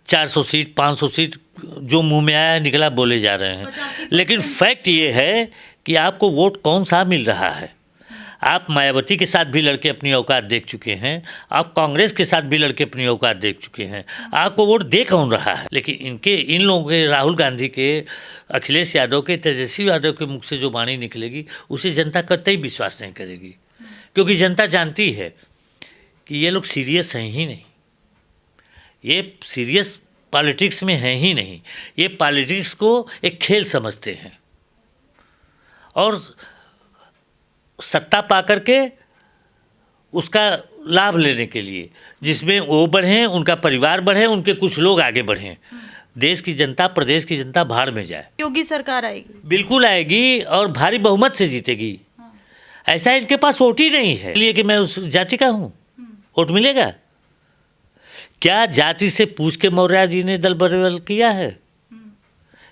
400 seat 500 seat जो मुंह में आया निकला बोले जा रहे हैं, लेकिन फैक्ट ये है कि आपको वोट कौन सा मिल रहा है। आप मायावती के साथ भी लड़के अपनी औकात देख चुके हैं, आप कांग्रेस के साथ भी लड़के अपनी औकात देख चुके हैं, आपको वोट दे कौन रहा है। लेकिन इन लोगों के, राहुल गांधी के, अखिलेश यादव के, तेजस्वी यादव के मुख से जो वाणी निकलेगी उसे जनता कतई विश्वास नहीं करेगी, क्योंकि जनता जानती है कि ये लोग सीरियस हैं ही नहीं, ये सीरियस पॉलिटिक्स में हैं ही नहीं, ये पॉलिटिक्स को एक खेल समझते हैं और सत्ता पा करके उसका लाभ लेने के लिए, जिसमें वो बढ़ें, उनका परिवार बढ़े, उनके कुछ लोग आगे बढ़ें, देश की जनता, प्रदेश की जनता भाड़ में जाए। योगी सरकार आएगी, बिल्कुल आएगी और भारी बहुमत से जीतेगी। ऐसा इनके पास वोट ही नहीं है इसलिए कि मैं उस जाति का हूँ, वोट मिलेगा क्या? जाति से पूछ के मौर्य जी ने दल बदल किया है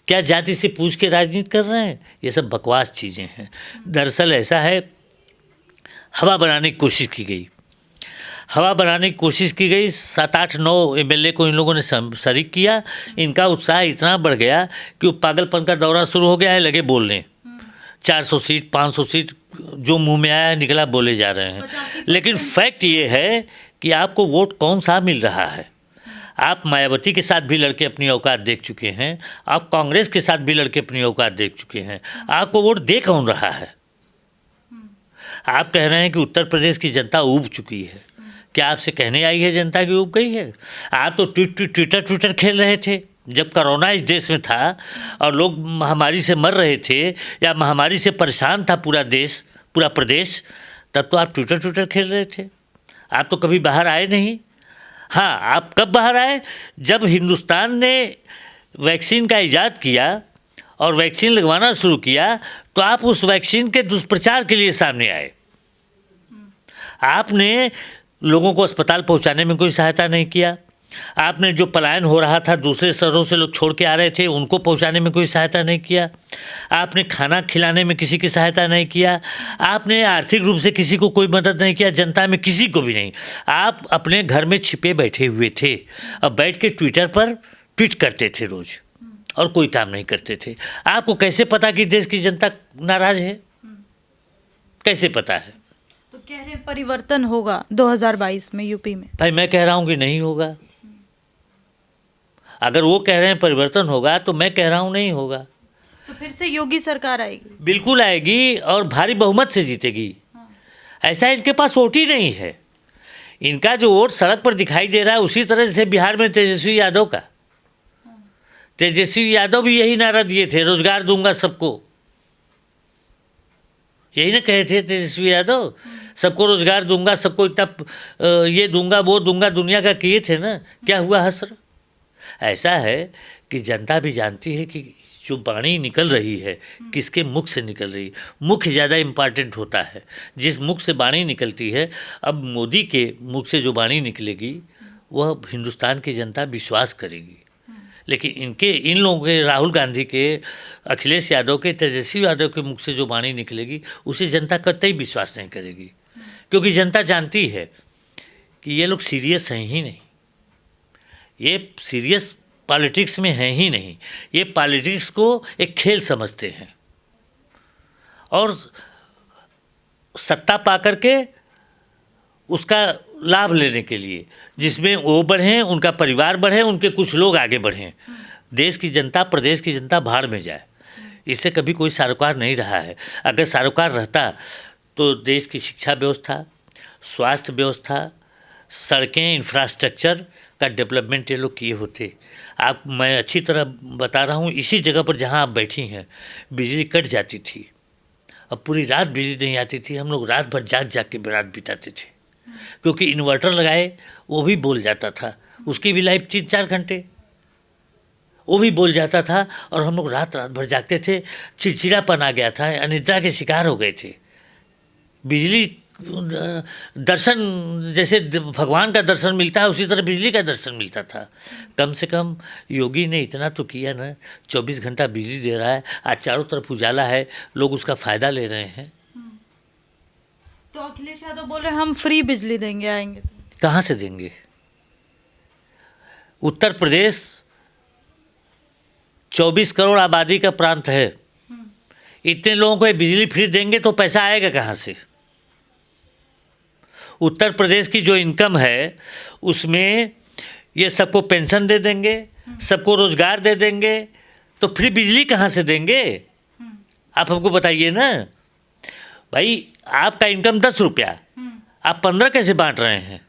क्या? जाति से पूछ के राजनीति कर रहे हैं? ये सब बकवास चीज़ें हैं। दरअसल ऐसा है, हवा बनाने की कोशिश की गई, हवा बनाने की कोशिश की गई। 7, 8, 9 एमएलए को इन लोगों ने शरीक किया। इनका उत्साह इतना बढ़ गया कि वो पागलपन का दौरा शुरू हो गया है, लगे बोलने। 400 सीट 500 सीट जो मुंह में आया निकला बोले जा रहे हैं, लेकिन फैक्ट ये है कि आपको वोट कौन सा मिल रहा है। आप मायावती के साथ भी लड़के अपनी औकात देख चुके हैं, आप कांग्रेस के साथ भी लड़के अपनी औकात देख चुके हैं, आपको वोट दे कौन रहा है। आप कह रहे हैं कि उत्तर प्रदेश की जनता ऊब चुकी है। क्या आपसे कहने आई है जनता की ऊब गई है? आप तो ट्विटर खेल रहे थे जब कोरोना इस देश में था और लोग महामारी से मर रहे थे या महामारी से परेशान था पूरा देश, पूरा प्रदेश, तब तो आप ट्विटर खेल रहे थे। आप तो कभी बाहर आए नहीं। हाँ, आप कब बाहर आए? जब हिंदुस्तान ने वैक्सीन का इजाद किया और वैक्सीन लगवाना शुरू किया तो आप उस वैक्सीन के दुष्प्रचार के लिए सामने आए। आपने लोगों को अस्पताल पहुंचाने में कोई सहायता नहीं किया। आपने जो पलायन हो रहा था, दूसरे शहरों से लोग छोड़ के आ रहे थे, उनको पहुंचाने में कोई सहायता नहीं किया। आपने खाना खिलाने में किसी की सहायता नहीं किया। आपने आर्थिक रूप से किसी को कोई मदद नहीं किया, जनता में किसी को भी नहीं। आप अपने घर में छिपे बैठे हुए थे और बैठ के ट्विटर पर ट्वीट करते थे रोज और कोई काम नहीं करते थे। आपको कैसे पता कि देश की जनता नाराज है? कैसे पता है? तो कह रहे परिवर्तन होगा 2022 में यूपी में। भाई मैं कह रहा हूँ कि नहीं होगा। अगर वो कह रहे हैं परिवर्तन होगा तो मैं कह रहा हूँ नहीं होगा। तो फिर से योगी सरकार आएगी, बिल्कुल आएगी और भारी बहुमत से जीतेगी। ऐसा इनके पास वोट ही नहीं है। इनका जो वोट सड़क पर दिखाई दे रहा है उसी तरह से बिहार में तेजस्वी यादव का। तेजस्वी यादव भी यही नारा दिए थे, रोजगार दूंगा सबको। यही ना कहे थे तेजस्वी यादव, सबको रोजगार दूंगा, सबको इतना ये दूंगा वो दूंगा, दुनिया का किए थे ना। क्या हुआ हसर? ऐसा है कि जनता भी जानती है कि जो वाणी निकल रही है किसके मुख से निकल रही है। मुख ज़्यादा इम्पॉर्टेंट होता है। जिस मुख से वाणी निकलती है, अब मोदी के मुख से जो वाणी निकलेगी वह हिंदुस्तान की जनता विश्वास करेगी। लेकिन इन लोगों के, राहुल गांधी के, अखिलेश यादव के, तेजस्वी यादव के मुख से जो वाणी निकलेगी उसे जनता कतई विश्वास नहीं करेगी, क्योंकि जनता जानती है कि ये लोग सीरियस हैं ही नहीं, ये सीरियस पॉलिटिक्स में हैं ही नहीं, ये पॉलिटिक्स को एक खेल समझते हैं और सत्ता पा करके उसका लाभ लेने के लिए, जिसमें वो बढ़ें, उनका परिवार बढ़े, उनके कुछ लोग आगे बढ़ें, देश की जनता, प्रदेश की जनता भाड़ में जाए। इससे कभी कोई सरोकार नहीं रहा है। अगर सरोकार रहता तो देश की शिक्षा व्यवस्था, स्वास्थ्य व्यवस्था, सड़कें, इंफ्रास्ट्रक्चर का डेवलपमेंट ये लोग किए होते। मैं अच्छी तरह बता रहा हूँ, इसी जगह पर जहाँ आप बैठी हैं बिजली कट जाती थी, अब पूरी रात बिजली नहीं आती थी। हम लोग रात भर जाग के रात बिताते थे, क्योंकि इन्वर्टर लगाए वो भी बोल जाता था, उसकी भी लाइफ 3-4 घंटे, वो भी बोल जाता था और हम लोग रात भर जागते थे। चिड़चिड़ापन आ गया था, अनिद्रा के शिकार हो गए थे। बिजली दर्शन, जैसे भगवान का दर्शन मिलता है उसी तरह बिजली का दर्शन मिलता था। कम से कम योगी ने इतना तो किया ना, 24 घंटा बिजली दे रहा है, आज चारों तरफ उजाला है, लोग उसका फ़ायदा ले रहे हैं। तो अखिलेश यादव बोल रहे हम फ्री बिजली देंगे, आएंगे तो कहाँ से देंगे? उत्तर प्रदेश 24 करोड़ आबादी का प्रांत है। इतने लोगों को ये बिजली फ्री देंगे तो पैसा आएगा कहाँ से? उत्तर प्रदेश की जो इनकम है उसमें ये सबको पेंशन दे देंगे, सबको रोजगार दे देंगे, तो फ्री बिजली कहाँ से देंगे? आप हमको बताइए ना भाई। आपका इनकम 10 रुपया, आप 15 कैसे बांट रहे हैं?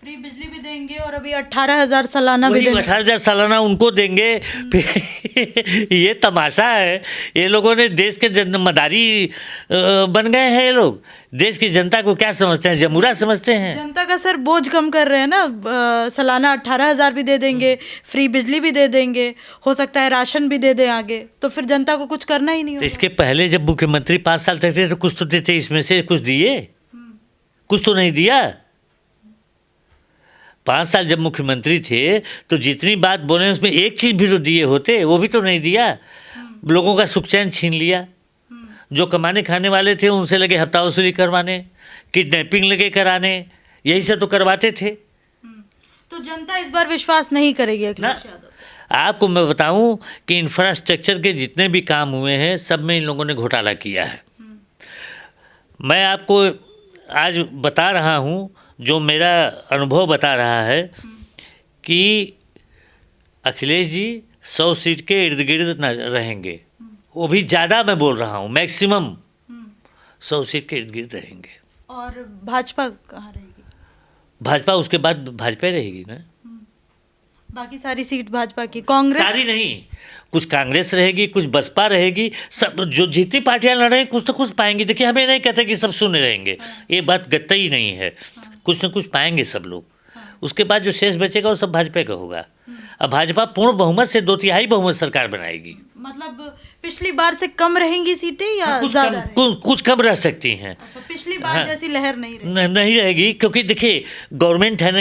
फ्री बिजली भी देंगे और अभी 18,000 सालाना भी देंगे। 18,000 सालाना उनको देंगे। फिर ये तमाशा है। ये लोगों ने देश के मदारी बन गए हैं। ये लोग देश की जनता को क्या समझते हैं? जमूरा समझते हैं। जनता का सर बोझ कम कर रहे हैं ना। सालाना 18,000 भी दे देंगे, फ्री बिजली भी दे देंगे, हो सकता है राशन भी दे दें आगे, तो फिर जनता को कुछ करना ही नहीं होगा। इसके पहले जब मुख्यमंत्री 5 साल तक थे तो कुछ तो देते, इसमें से कुछ दिए? कुछ तो नहीं दिया। 5 साल जब मुख्यमंत्री थे तो जितनी बात बोले उसमें एक चीज़ भी तो दिए होते, वो भी तो नहीं दिया। लोगों का सुख चैन छीन लिया। जो कमाने खाने वाले थे उनसे लगे हफ्ता वसूली करवाने, किडनैपिंग लगे कराने, यही सब तो करवाते थे। तो जनता इस बार विश्वास नहीं करेगी अखिलेश यादव। आपको मैं बताऊं कि इंफ्रास्ट्रक्चर के जितने भी काम हुए हैं सब में इन लोगों ने घोटाला किया है। मैं आपको आज बता रहा हूं, जो मेरा अनुभव बता रहा है कि अखिलेश जी 100 सीट के इर्द गिर्द न रहेंगे। वो भी ज़्यादा मैं बोल रहा हूँ, मैक्सिमम 100 सीट के इर्द गिर्द रहेंगे। और भाजपा कहाँ रहेगी? भाजपा उसके बाद भाजपा रहेगी ना। बाकी सारी सीट भाजपा की। कांग्रेस सारी नहीं, कुछ कांग्रेस रहेगी, कुछ बसपा रहेगी। सब जो जितनी पार्टियां लड़ रही हैं कुछ तो कुछ पाएंगी। देखिए, हमें नहीं कहते कि सब शून्य रहेंगे, ये बात गत्ता ही नहीं है। कुछ न कुछ पाएंगे सब लोग। उसके बाद जो शेष बचेगा वो सब भाजपा का होगा। अब भाजपा पूर्ण बहुमत से 2/3 बहुमत सरकार बनाएगी। मतलब पिछली बार से कम रहेंगी सीटें या कुछ ज्यादा? कुछ कम रह सकती हैं। अच्छा, पिछली बार जैसी लहर नहीं रहेगी। नहीं रहेगी, क्योंकि देखिए गवर्नमेंट है ना,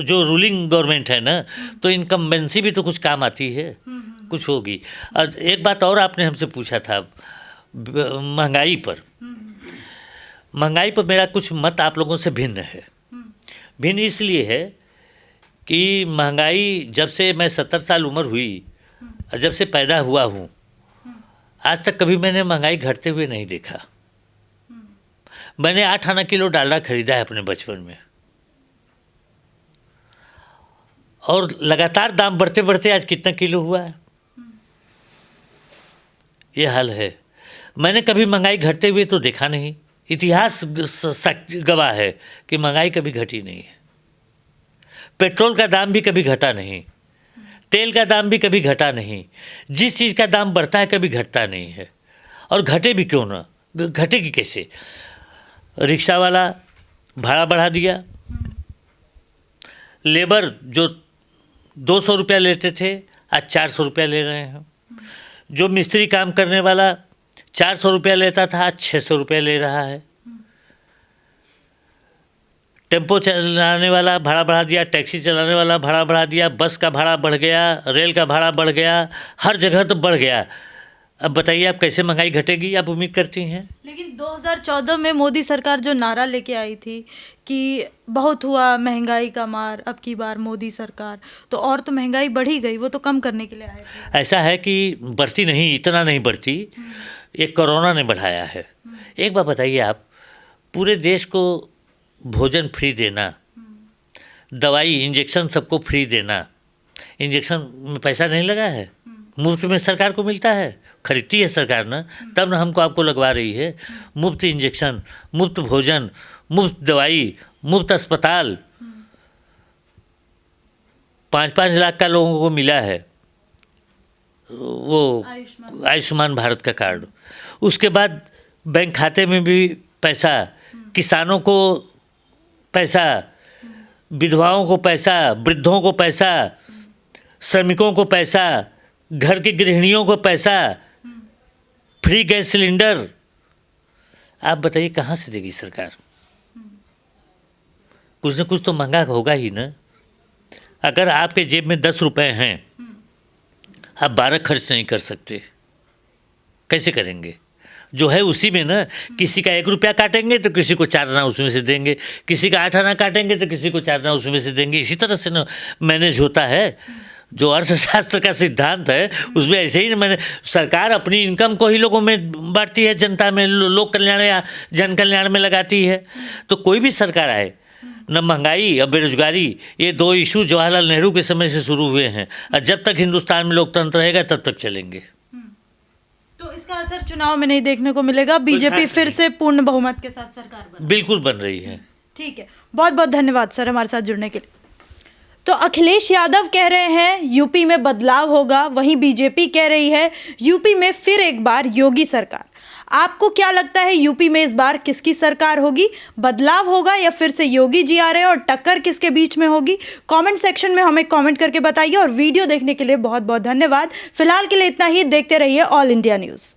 जो रूलिंग गवर्नमेंट है ना, तो इनकम्बेंसी भी तो कुछ काम आती है, कुछ होगी। और एक बात और आपने हमसे पूछा था महंगाई पर। महंगाई पर मेरा कुछ मत आप लोगों से भिन्न है। भिन्न इसलिए है कि महंगाई जब से मैं 70 साल उम्र हुई, जब से पैदा हुआ हूँ, आज तक कभी मैंने महंगाई घटते हुए नहीं देखा। मैंने 8 आना किलो डालडा खरीदा है अपने बचपन में, और लगातार दाम बढ़ते बढ़ते आज कितना किलो हुआ है, ये हाल है। मैंने कभी महंगाई घटते हुए तो देखा नहीं। इतिहास गवाह है कि महंगाई कभी घटी नहीं है। पेट्रोल का दाम भी कभी घटा नहीं, तेल का दाम भी कभी घटा नहीं। जिस चीज़ का दाम बढ़ता है कभी घटता नहीं है। और घटे भी क्यों ना, घटेगी कैसे? रिक्शा वाला भाड़ा बढ़ा दिया, लेबर जो 200 रुपया लेते थे आज 400 रुपया ले रहे हैं। जो मिस्त्री काम करने वाला 400 रुपया लेता था आज 600 रुपया ले रहा है। टेम्पो चलाने वाला भाड़ा बढ़ा दिया, टैक्सी चलाने वाला भाड़ा बढ़ा दिया, बस का भाड़ा बढ़ गया, रेल का भाड़ा बढ़ गया, हर जगह तो बढ़ गया। अब बताइए आप कैसे महंगाई घटेगी, आप उम्मीद करती हैं? लेकिन 2014 में मोदी सरकार जो नारा लेके आई थी कि बहुत हुआ महंगाई का मार, अब की बार मोदी सरकार, तो और तो महंगाई बढ़ी गई, वो तो कम करने के लिए आए थे। ऐसा है कि बढ़ती नहीं, इतना नहीं बढ़ती, ये कोरोना ने बढ़ाया है। एक बात बताइए आप, पूरे देश को भोजन फ्री देना, दवाई इंजेक्शन सबको फ्री देना, इंजेक्शन में पैसा नहीं लगा है, मुफ्त में सरकार को मिलता है, खरीदती है सरकार ना, तब ना हमको आपको लगवा रही है। मुफ्त इंजेक्शन, मुफ्त भोजन, मुफ्त दवाई, मुफ्त अस्पताल, 5-5 लाख का लोगों को मिला है वो आयुष्मान भारत का कार्ड। उसके बाद बैंक खाते में भी पैसा, किसानों को पैसा, विधवाओं को पैसा, वृद्धों को पैसा, श्रमिकों को पैसा, घर की गृहिणियों को पैसा, फ्री गैस सिलेंडर। आप बताइए कहाँ से देगी सरकार? कुछ न कुछ तो महंगा होगा ही ना। अगर आपके जेब में 10 रुपए हैं, आप 12 खर्च नहीं कर सकते, कैसे करेंगे? जो है उसी में ना, किसी का 1 रुपया काटेंगे तो किसी को 4 आना उसमें से देंगे, किसी का 8 आना काटेंगे तो किसी को 4 आना उसमें से देंगे। इसी तरह से ना मैनेज होता है। जो अर्थशास्त्र का सिद्धांत है उसमें ऐसे ही ना, मैंने सरकार अपनी इनकम को ही लोगों में बांटती है, जनता में, लोक कल्याण या जन कल्याण में लगाती है। तो कोई भी सरकार आए, न महंगाई और बेरोजगारी, ये 2 इशू जवाहरलाल नेहरू के समय से शुरू हुए हैं, और जब तक हिंदुस्तान में लोकतंत्र रहेगा तब तक चलेंगे। तो इसका असर चुनाव में नहीं देखने को मिलेगा, बीजेपी फिर से पूर्ण बहुमत के साथ सरकार बना? बिल्कुल बन रही है। ठीक है, बहुत बहुत धन्यवाद सर हमारे साथ जुड़ने के लिए। तो अखिलेश यादव कह रहे हैं यूपी में बदलाव होगा, वहीं बीजेपी कह रही है यूपी में फिर एक बार योगी सरकार। आपको क्या लगता है यूपी में इस बार किसकी सरकार होगी? बदलाव होगा या फिर से योगी जी आ रहे हैं, और टक्कर किसके बीच में होगी? कमेंट सेक्शन में हमें कमेंट करके बताइए, और वीडियो देखने के लिए बहुत बहुत धन्यवाद। फिलहाल के लिए इतना ही, देखते रहिए ऑल इंडिया न्यूज़।